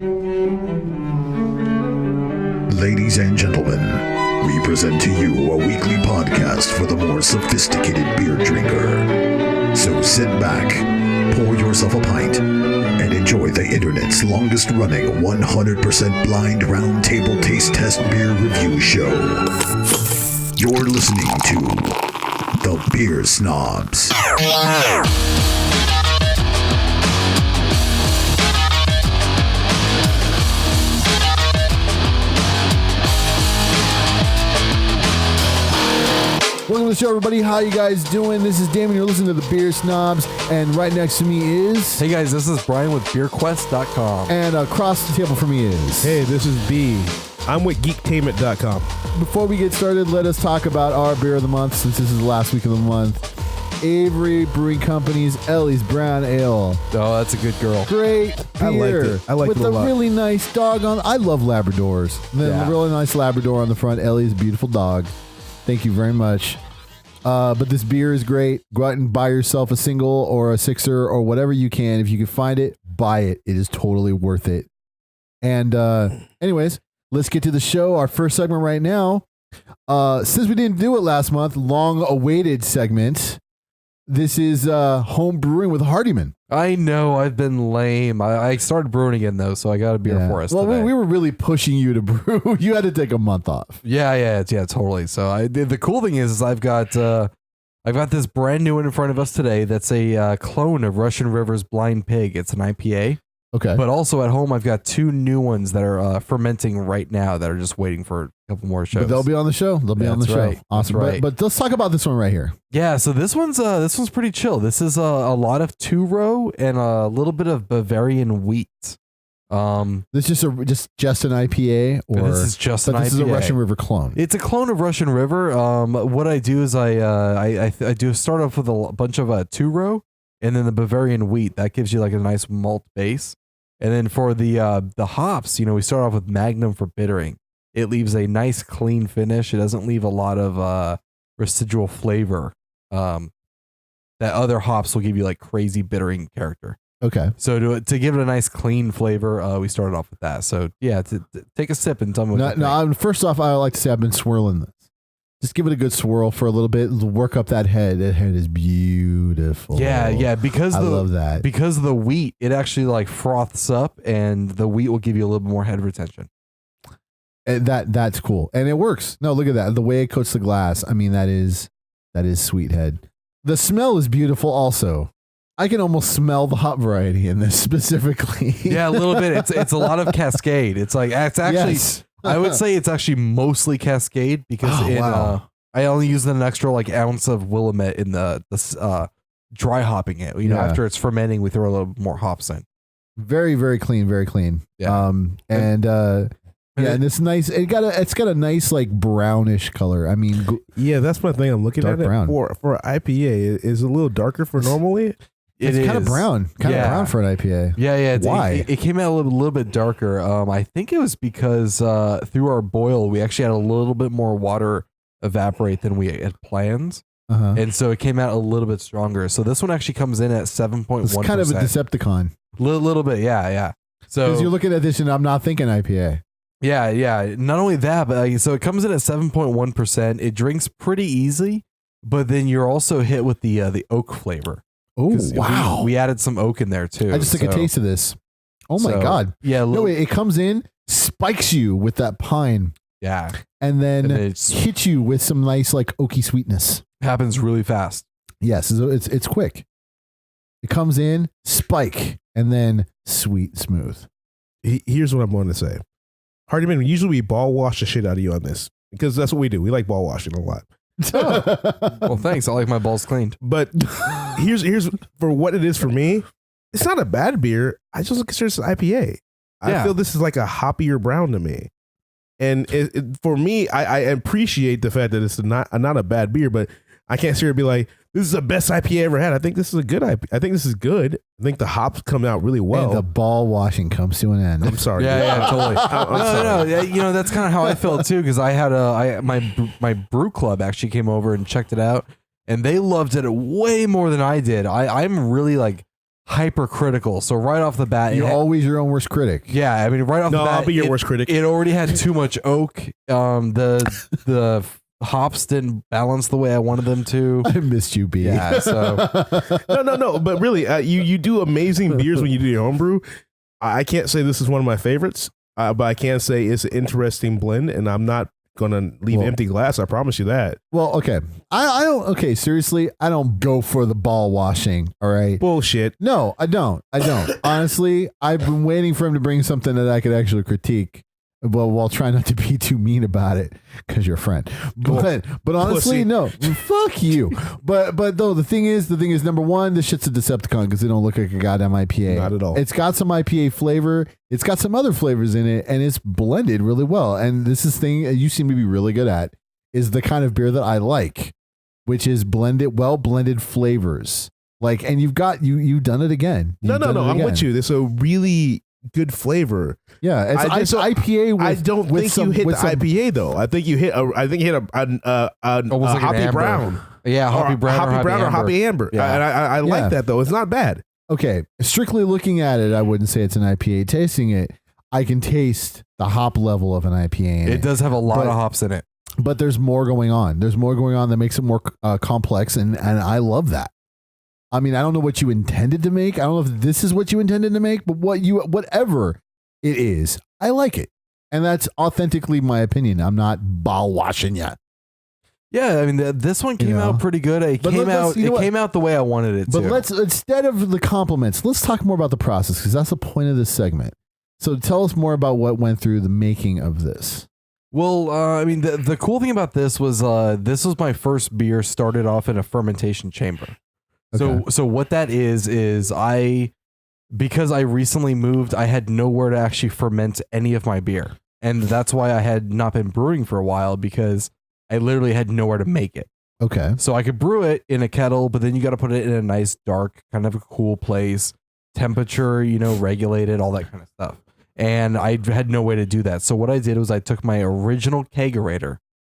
Ladies and gentlemen, we present to you a weekly podcast for the more sophisticated beer drinker. So sit back, pour yourself a pint, and enjoy the internet's longest running 100% blind roundtable taste test beer review show. You're listening to The Beer Snobs. Welcome to the show, everybody. How you guys doing? This is Damon. You're listening to The Beer Snobs. And right next to me is... Hey, guys. This is Brian with BeerQuest.com. And across the table from me is... Hey, this is B. I'm with Geektainment.com. Before we get started, let us talk about our beer of the month, since this is the last week of the month. Avery Brewing Company's Ellie's Brown Ale. Oh, that's a good girl. Great beer. I liked it a lot. With a really nice dog on... I love Labradors. A really nice Labrador on the front. Ellie's a beautiful dog. Thank you very much. But this beer is great. Go out and buy yourself a single or a sixer or whatever you can. If you can find it, buy it. It is totally worth it. And anyways, let's get to the show. Our first segment right now. Since we didn't do it last month, long-awaited segment. This is home brewing with Hardyman. I know. I've been lame. I started brewing again, though, so I got a beer for us today. We were really pushing you to brew. You had to take a month off. Yeah, totally. So the cool thing is I've got this brand new one in front of us today that's a clone of Russian River's Blind Pig. It's an IPA. Okay. But also at home, I've got two new ones that are fermenting right now that are just waiting for a couple more shows. But they'll be on the show. That's right. Awesome. That's right. But let's talk about this one right here. Yeah, so this one's pretty chill. This is a lot of two-row and a little bit of Bavarian wheat. This is just an IPA, or this is just an IPA. This is a Russian River clone. It's a clone of Russian River. What I do is I do start off with a bunch of two-row, and then the Bavarian wheat that gives you like a nice malt base. And then for the hops, we start off with Magnum for bittering. It leaves a nice clean finish. It doesn't leave a lot of residual flavor. That other hops will give you like crazy bittering character. Okay. So to give it a nice clean flavor, we started off with that. So yeah, to take a sip and tell me what you think. First off, I like to say I've been swirling this. Just give it a good swirl for a little bit. Work up that head. That head is beautiful. Yeah. Because I love that. Because of the wheat, it actually like froths up, and the wheat will give you a little bit more head retention. And that's cool, and it works. No, look at that. The way it coats the glass. I mean, that is sweet head. The smell is beautiful. Also, I can almost smell the hop variety in this specifically. Yeah, a little bit. It's a lot of Cascade. It's actually. Yes. I would say it's actually mostly Cascade because I only use an extra like ounce of Willamette in the dry hopping it. After it's fermenting, we throw a little more hops in. Very, very clean, very clean. Yeah. And it's nice. It's got a nice like brownish color. I mean, that's my thing. I'm looking at it brown. For IPA. It's a little darker for normally. It's kind of brown, brown for an IPA. Yeah. Why? It came out a little bit darker. I think it was because through our boil, we actually had a little bit more water evaporate than we had planned. And so it came out a little bit stronger. So this one actually comes in at 7.1%. It's kind of a Decepticon. Little bit, yeah. So because you're looking at this and I'm not thinking IPA. Yeah. Not only that, but so it comes in at 7.1%. It drinks pretty easy, but then you're also hit with the oak flavor. Oh, wow. We added some oak in there too. I just took a taste of this. Oh my God. Yeah. It comes in, spikes you with that pine. Yeah. And then hits you with some nice like oaky sweetness. Happens really fast. Yes. It's quick. It comes in, spike, and then sweet, smooth. Here's what I'm going to say. Hardyman, usually we ball wash the shit out of you on this because that's what we do. We like ball washing a lot. Well, thanks. I like my balls cleaned. But here's for what it is for me. It's not a bad beer. I just consider it an IPA. I feel this is like a hoppier brown to me. And for me, I appreciate the fact that it's not a bad beer, but I can't sit here and be like, this is the best IPA I ever had. I think this is a good IPA. I think this is good. I think the hops come out really well. And the ball washing comes to an end. I'm sorry. Yeah, totally. No. That's kind of how I felt too, because I had my brew club actually came over and checked it out, and they loved it way more than I did. I'm really like hypercritical. So right off the bat, You're always your own worst critic. yeah. I mean, right off the bat, I'll be your worst critic. It already had too much oak. The hops didn't balance the way I wanted them to. I missed you, B. Yeah. So No. But really, you do amazing beers when you do your homebrew. I can't say this is one of my favorites, but I can say it's an interesting blend, and I'm not gonna leave empty glass. I promise you that. Well, okay. I don't. Okay, seriously, I don't go for the ball washing. All right. Bullshit. No, I don't. Honestly, I've been waiting for him to bring something that I could actually critique. Well, while trying not to be too mean about it, because you're a friend. But honestly, Pussy. no. Fuck you. But though the thing is, number one, this shit's a Decepticon because they don't look like a goddamn IPA. Not at all. It's got some IPA flavor. It's got some other flavors in it, and it's blended really well. And this is thing you seem to be really good at is the kind of beer that I like, which is blended flavors. Like, and you've done it again. No. I'm with you. There's a really good flavor. Yeah, it's IPA. With, I don't think you hit the IPA though. I think you hit a almost like an hoppy amber. brown. Yeah, hoppy brown or hoppy amber. Yeah. And I like that though. It's not bad. Okay, strictly looking at it, I wouldn't say it's an IPA. Tasting it, I can taste the hop level of an IPA. It does have a lot of hops in it. But there's more going on. There's more going on that makes it more complex, and I love that. I mean, I don't know what you intended to make. I don't know if this is what you intended to make, but whatever it is, I like it. And that's authentically my opinion. I'm not ball washing you. Yeah, I mean, this one came out pretty good. It came out the way I wanted it to. But let's, instead of the compliments, let's talk more about the process because that's the point of this segment. So tell us more about what went through the making of this. Well, I mean, the cool thing about this was my first beer started off in a fermentation chamber. Okay. So what that is because I recently moved, I had nowhere to actually ferment any of my beer. And that's why I had not been brewing for a while because I literally had nowhere to make it. Okay. So I could brew it in a kettle, but then you got to put it in a nice, dark, kind of a cool place, temperature, regulated, all that kind of stuff. And I had no way to do that. So what I did was I took my original kegerator.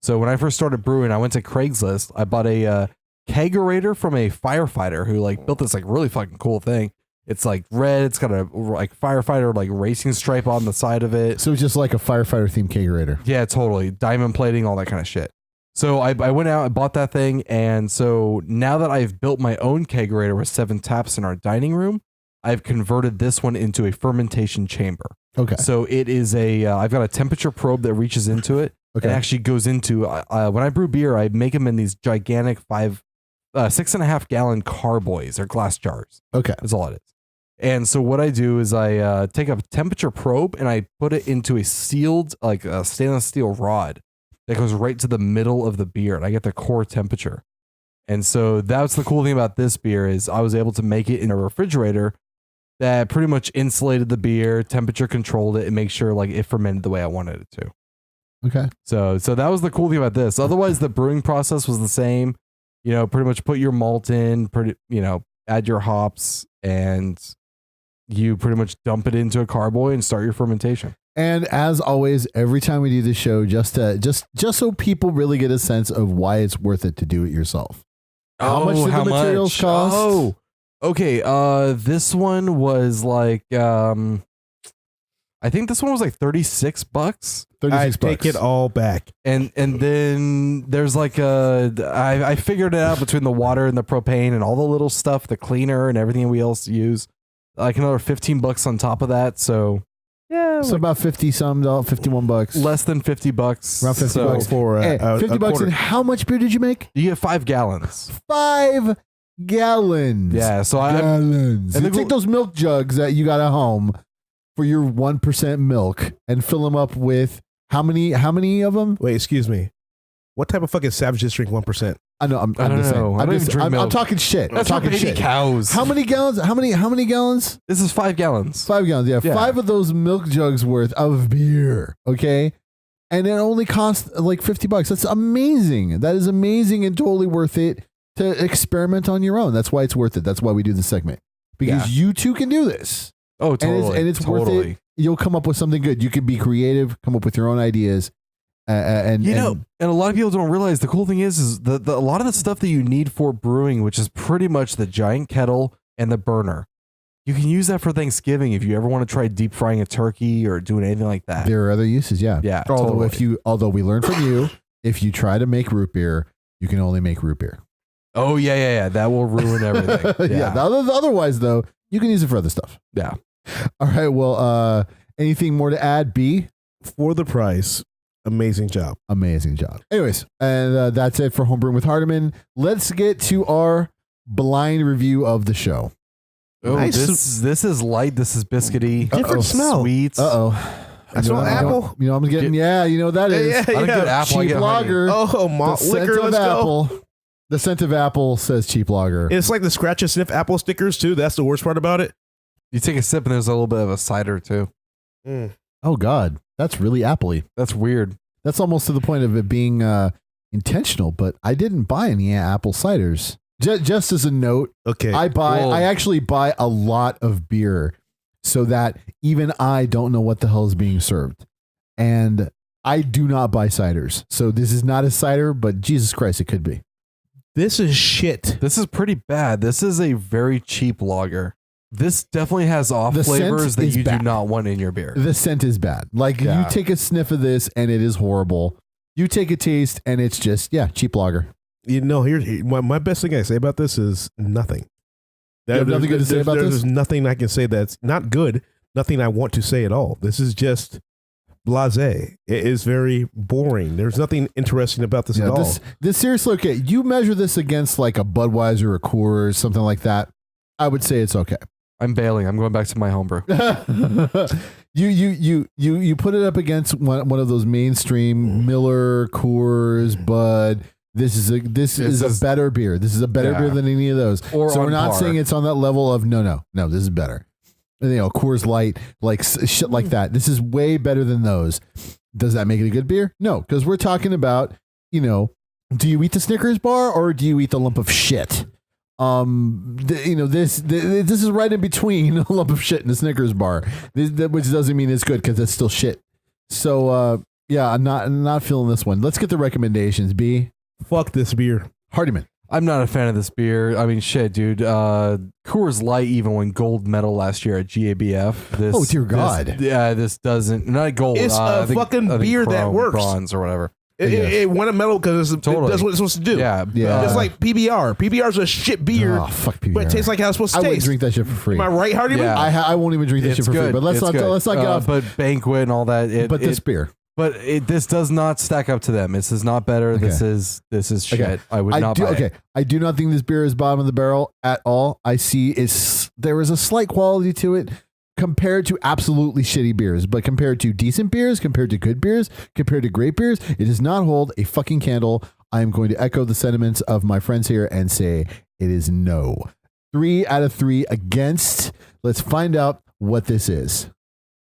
So when I first started brewing, I went to Craigslist. I bought a kegerator from a firefighter who built this really fucking cool thing. It's red. It's got a firefighter racing stripe on the side of it. So it's just like a firefighter themed kegerator. Yeah, totally. Diamond plating, all that kind of shit. So I went out, I bought that thing, and so now that I've built my own kegerator with 7 taps in our dining room, I've converted this one into a fermentation chamber. Okay. So it is I've got a temperature probe that reaches into it. Okay. It actually goes into, when I brew beer, I make them in these gigantic 6.5 gallon carboys or glass jars. Okay. That's all it is. And so what I do is I take a temperature probe and I put it into a sealed, a stainless steel rod that goes right to the middle of the beer, and I get the core temperature. And so that's the cool thing about this beer is I was able to make it in a refrigerator that pretty much insulated the beer, temperature controlled it, and make sure it fermented the way I wanted it to. Okay. So that was the cool thing about this. Otherwise, the brewing process was the same. Pretty much put your malt in, add your hops, and you pretty much dump it into a carboy and start your fermentation. And as always, every time we do this show, just so people really get a sense of why it's worth it to do it yourself. How much did the materials cost? Oh, okay. This one was I think this one was $36. I take it all back. And then there's I figured it out between the water and the propane and all the little stuff, the cleaner and everything we else use. Another $15 on top of that. So yeah, so about $51. Less than $50. Around $50 for $50. And how much beer did you make? You get 5 gallons. 5 gallons. Yeah. So gallons. You take those milk jugs that you got at home for your 1% milk and fill them up with how many of them? Wait, excuse me. What type of fucking savages drink 1%? I know. I don't know. I'm talking shit. That's I'm talking baby shit. Cows. How many gallons? How many gallons? This is 5 gallons. 5 gallons. Yeah. 5 of those milk jugs worth of beer. Okay. And it only costs $50. That's amazing. That is amazing and totally worth it to experiment on your own. That's why it's worth it. That's why we do this segment, because you too can do this. Oh, totally. And it's worth it. You'll come up with something good. You can be creative, come up with your own ideas. And a lot of people don't realize the cool thing is a lot of the stuff that you need for brewing, which is pretty much the giant kettle and the burner. You can use that for Thanksgiving if you ever want to try deep frying a turkey or doing anything like that. There are other uses, yeah. Yeah, Although totally. although we learned from you, if you try to make root beer, you can only make root beer. Oh yeah. That will ruin everything. Yeah. Otherwise, though, you can use it for other stuff. Yeah. All right. Well, anything more to add? B? For the price, amazing job. Amazing job. Anyways, and that's it for Homebrewing with Hardyman. Let's get to our blind review of the show. Oh, Nice. this is light. This is biscuity. Different smell. Sweet. I smell apple. I'm getting. Yeah, you know that is. Yeah, I don't get apple. I Cheap get honey. lager. Oh, The scent liquor. of Let's go. apple. The scent of apple says cheap lager. It's like the scratch and sniff apple stickers too. That's the worst part about it. You take a sip and there's a little bit of a cider too. Oh God, that's really appley. That's weird. That's almost to the point of it being intentional. But I didn't buy any apple ciders. Just as a note, Okay. I actually buy a lot of beer so that even I don't know what the hell is being served. And I do not buy ciders. So this is not a cider, but Jesus Christ, it could be. This is shit. This is pretty bad. This is a very cheap lager. This definitely has off The scent flavors that is you bad. do not want in your beer. The scent is bad. Like Yeah. you take a sniff of this and it is horrible. You take a taste and it's just, cheap lager. You know, here's my best thing I say about this is nothing. You have nothing good to say about this? There's nothing I can say that's not good. Nothing I want to say at all. This is just blasé. It is very boring. There's nothing interesting about this at all. This seriously, okay, you measure this against like a Budweiser or a Coors, something like that, I would say it's okay. I'm bailing. I'm going back to my homebrew. You put it up against one of those mainstream Miller, Coors, Bud. This is a better beer. This is a better beer than any of those. Or so we're on not par. saying it's on that level of no. This is better. You know, Coors Light, like shit like that. This is way better than those. Does that make it a good beer? No, because we're talking about, do you eat the Snickers bar or do you eat the lump of shit? This is right in between a lump of shit and a Snickers bar, which doesn't mean it's good because it's still shit. So I'm not feeling this one. Let's get the recommendations. B. Fuck this beer. Hardyman. I'm not a fan of this beer. I mean, shit, dude. Coors Light even won gold medal last year at GABF. Oh, dear God. This doesn't. Not gold. It's I a think- fucking I think beer that works. Bronze or whatever. It won a medal because it Totally. does what it's supposed to do. Yeah. It's like PBR. PBR's a shit beer, Oh, fuck PBR. but it tastes like how it's supposed to I wouldn't taste. drink that shit for free. Am I right, Hardyman? Yeah. I won't even drink that It's shit for free. good. But let's It's not good. get off. But Banquet and all that. This beer. But this does not stack up to them. This is not better. Okay. This is shit. Okay. I would not buy it. I do not think this beer is bottom of the barrel at all. I see there is a slight quality to it compared to absolutely shitty beers, but compared to decent beers, compared to good beers, compared to great beers, it does not hold a fucking candle. I am going to echo the sentiments of my friends here and say it is no. 3 out of 3 against. Let's find out what this is.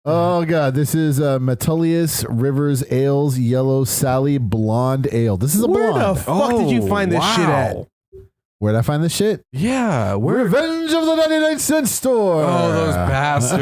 Oh God, this is Metolius Rivers Ales Yellow Sally Blonde Ale. This is a Where blonde. the fuck did you find this shit at? Where'd I find this shit? Yeah. Where? Revenge of the 99-cent store. Oh, those bastards.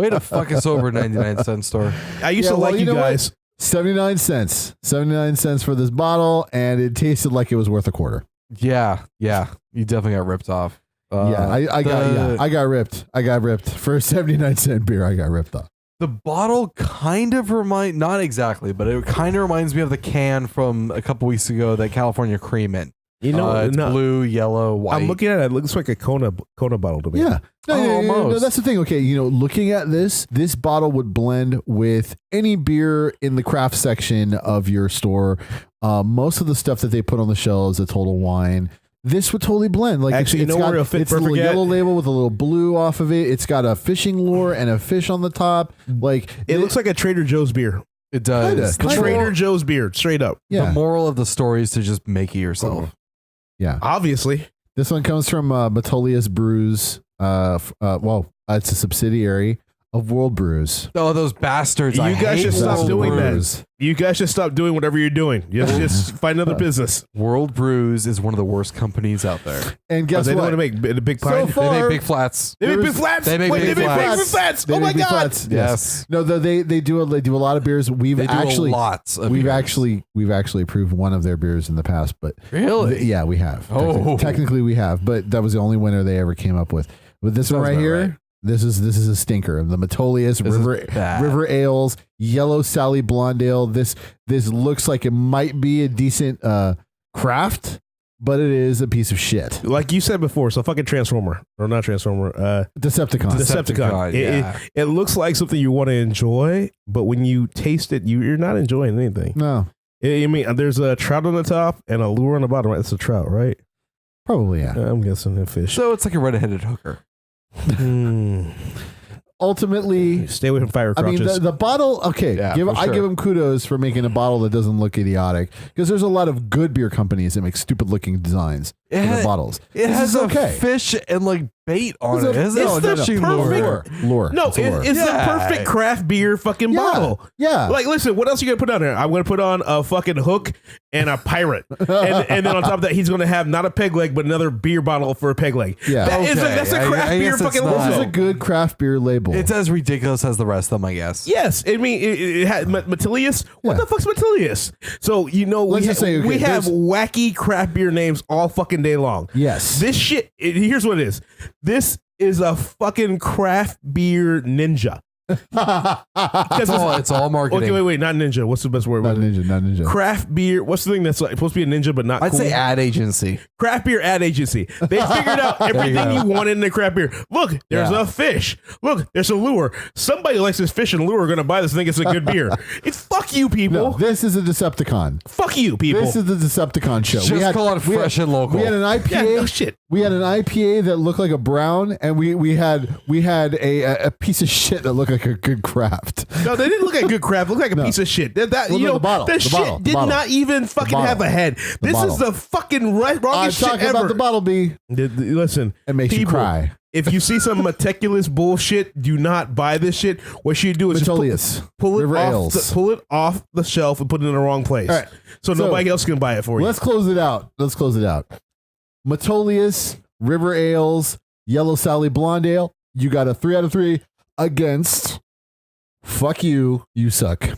Way to fuck us over, 99-cent store. I used to like you know guys. what? 79 cents. 79 cents for this bottle, and it tasted like it was worth a quarter. Yeah. You definitely got ripped off. I got ripped. I got ripped. For a 79-cent beer, I got ripped off. The bottle kind of not exactly, but it kind of reminds me of the can from a couple weeks ago that California Cream in. It's blue, yellow, white. I'm looking at it. It looks like a Kona bottle to me. Yeah. No, almost. that's the thing. Okay, looking at this bottle would blend with any beer in the craft section of your store. Most of the stuff that they put on the shelves, a Total Wine, this would totally blend. Like Actually, it's where it'll fit it's a little perfect at? yellow label with a little blue off of it. It's got a fishing lure and a fish on the top. Like It looks like a Trader Joe's beer. It does. Kinda. Trader Joe's beer, straight up. Yeah. The moral of the story is to just make it yourself. Yeah. Obviously. This one comes from Metolius Brews. It's a subsidiary of World Brews. Oh, those bastards. You I guys hate should stop World doing Brews. that. You guys should stop doing whatever you're doing. Just find another business. World Brews is one of the worst companies out there. And guess They what? want to make a big So pie. far- They make big flats. They make big flats. They make Wait, big they make flats. big flats. They Oh my make big god. flats. Yes. No, they do a lot of beers. We've They do actually lots of we've beers. actually approved one of their beers in the past, but Really? yeah, we have. Oh. Technically we have, but that was the only winner they ever came up with. With this one right here, right. This is a stinker. The Metolius River Ales, Yellow Sally Blonde Ale. This looks like it might be a decent craft, but it is a piece of shit. Like you said before, so fucking Transformer. Or not Transformer. Decepticon. It looks like something you want to enjoy, but when you taste it, you're not enjoying anything. No. I mean, there's a trout on the top and a lure on the bottom. Right? It's a trout, right? Probably, yeah. I'm guessing a fish. So it's like a red-headed hooker. Ultimately, stay away from fire crotches. I mean, the bottle, okay, I give them kudos for making a bottle that doesn't look idiotic, because there's a lot of good beer companies that make stupid-looking designs for the bottles. It has a fish and like bait on it. It's the perfect lure. No, it's the perfect craft beer fucking bottle. Yeah. Like, listen, what else are you gonna put on there? I'm gonna put on a fucking hook and a pirate, and then on top of that, he's gonna have not a peg leg, but another beer bottle for a peg leg. Yeah, that's a craft beer fucking logo. This is a good craft beer label. It's as ridiculous as the rest of them, I guess. Yes, I mean, it had Metolius. What the fuck's Metolius? So we have wacky craft beer names all fucking day long. Yes. This shit, here's what it is. This is a fucking craft beer ninja. It's all marketing. Okay, wait, not ninja. What's the best word? Not ninja. Craft beer. What's the thing that's like, supposed to be a ninja but not I'd cool? say ad agency. Craft beer ad agency. They figured out everything you wanted in the craft beer. Look, there's a fish. Look, there's a lure. Somebody likes this fish and lure are going to buy this and think it's a good beer. It's fuck you, people. No, this is a Decepticon. Fuck you, people. This is the Decepticon show. Just call it fresh and local. We had an IPA. Yeah, no shit. We had an IPA that looked like a brown, and we had a piece of shit that looked like a good craft. No, they didn't look like good craft. It looked like a piece of shit. The shit did not even fucking have a head. This is the fucking wrongest shit ever. I'm talking about the bottle, B. Listen, it makes you cry. If you see some meticulous bullshit, do not buy this shit. What you do is just pull it off the shelf and put it in the wrong place. All right. So nobody else can buy it for you. Let's close it out. Metolius, River Ales, Yellow Sally Blonde Ale. You got a 3 out of 3 against fuck you, you suck.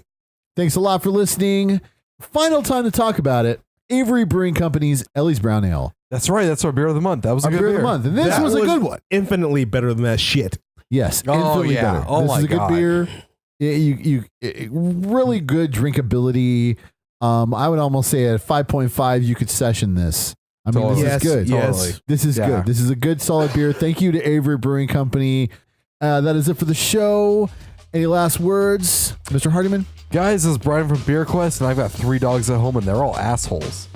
Thanks a lot for listening. Final time to talk about it. Avery Brewing Company's Ellie's Brown Ale. That's right. That's our beer of the month. That was a good beer of the month. And this was a good one. Infinitely better than that shit. Yes. Infinitely better. This is a good beer. You really good drinkability. I would almost say at 5.5 you could session this. I mean, this is good. Yes. This is good. This is a good solid beer. Thank you to Avery Brewing Company. That is it for the show. Any last words, Mr. Hardyman? Guys, this is Brian from Beer Quest, and I've got 3 dogs at home, and they're all assholes.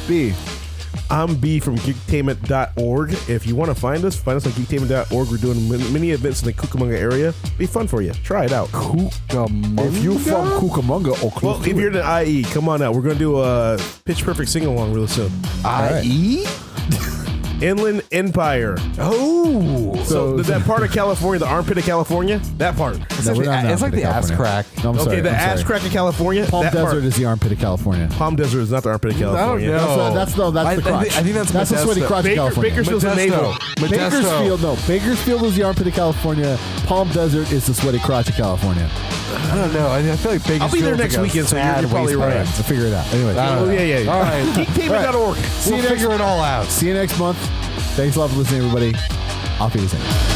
B. I'm B from geektainment.org. If you want to find us on geektainment.org. We're doing many events in the Cucamonga area. Be fun for you. Try it out. Cucamonga? If you're from Cucamonga or well, if you're in the IE, come on out. We're going to do a Pitch Perfect sing-along real soon. IE? Inland Empire. Oh. So that part of California, the armpit of California, that part. It's like the ass crack. No, the ass crack of California. Palm Desert is the armpit of California. Palm Desert is not the armpit of California. I don't know. That's the crotch. I think that's the sweaty crotch of California. Bakersfield's a navel. Bakersfield is the armpit of California. Palm Desert is the sweaty crotch of California. I don't know. I feel like Bakersfield. I'll be there next weekend, so you're probably right. So figure it out. Anyway. Yeah. All right. Geektainment.org. We'll figure it all out. See you next month. Thanks a lot for listening, everybody. Auf Wiedersehen.